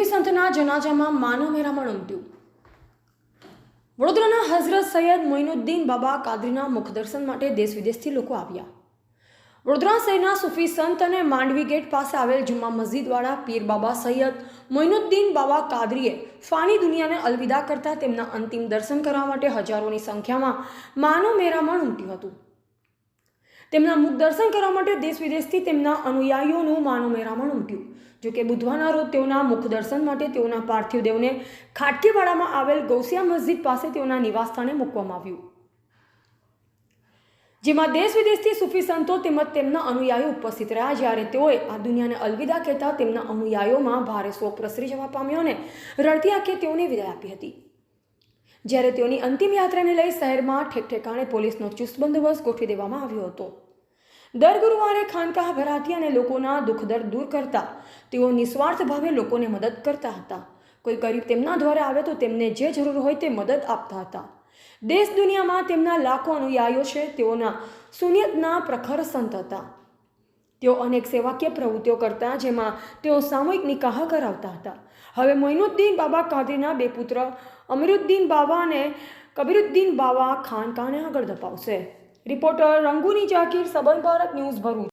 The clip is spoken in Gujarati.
સૂફી સંતના જનાજામાં માનવ મેરામણ ઉમટ્યું। વડોદરાના હઝરત સૈયદ મોઇનુદ્દીન બાબા કાદરીના મુખદર્શન માટે દેશ વિદેશથી લોકો આવ્યા। વડોદરા શહેરના સૂફી સંત અને માંડવી ગેટ પાસે આવેલ જુમ્મા મસ્જિદવાળા પીર બાબા સૈયદ મોઇનુદ્દીન બાબા કાદરીએ ફાની દુનિયાને અલવિદા કરતા તેમના અંતિમ દર્શન કરવા માટે હજારોની સંખ્યામાં માનવ મેરામણ ઉમટ્યું હતું। તેમના મુખ દર્શન કરવા માટે દેશ વિદેશથી તેમના અનુયાયીઓનું માનવ મેરામણ ઉમટ્યું। જોકે બુધવારના રોજ તેઓના મુખ દર્શન માટે તેઓના પાર્થિવ દેહને ખાટકીવાડામાં આવેલ ગૌસિયા મસ્જિદ પાસે તેઓના નિવાસસ્થાને મૂકવામાં આવ્યું, જેમાં દેશ વિદેશથી સૂફી સંતો તેમજ તેમના અનુયાયીઓ ઉપસ્થિત રહ્યા। જ્યારે તેઓએ આ દુનિયાને અલવિદા કહેતા તેમના અનુયાયીઓમાં ભારે શોક પ્રસરી જવા પામ્યો અને રડતી આંખે તેઓને વિદાય આપી હતી। જ્યારે તેઓની અંતિમ યાત્રાને લઈ શહેરમાં ઠેકઠેકાણે પોલીસનો ચુસ્ત બંદોબસ્ત ગોઠવી દેવામાં આવ્યો હતો। દર ગુરુવારે ખાનકાહ ભરાતી અને લોકોના દુઃખ દર્દ દૂર કરતા તેઓ નિસ્વાર્થ ભાવે લોકોને મદદ કરતા હતા। કોઈ ગરીબ તેમના દ્વારા આવે તો તેમને જે જરૂર હોય તે મદદ આપતા હતા। દેશ દુનિયામાં તેમના લાખો અનુયાયીઓ છે। તેઓના સુનિયતના પ્રખર સંત હતા। તેઓ અનેક સેવાકીય પ્રવૃત્તિઓ કરતા, જેમાં તેઓ સામૂહિક નિકાહ કરાવતા હતા। હવે મોઇનુદ્દીન બાબા કાદરીના બે પુત્ર અમીરુદ્દીન બાબા અને કબીરુદ્દીન બાબા ખાનકાને આગળ ધપાવશે। રિપોર્ટર રંગુની જાકીર, સબન ભારત ન્યૂઝ, ભરૂચ।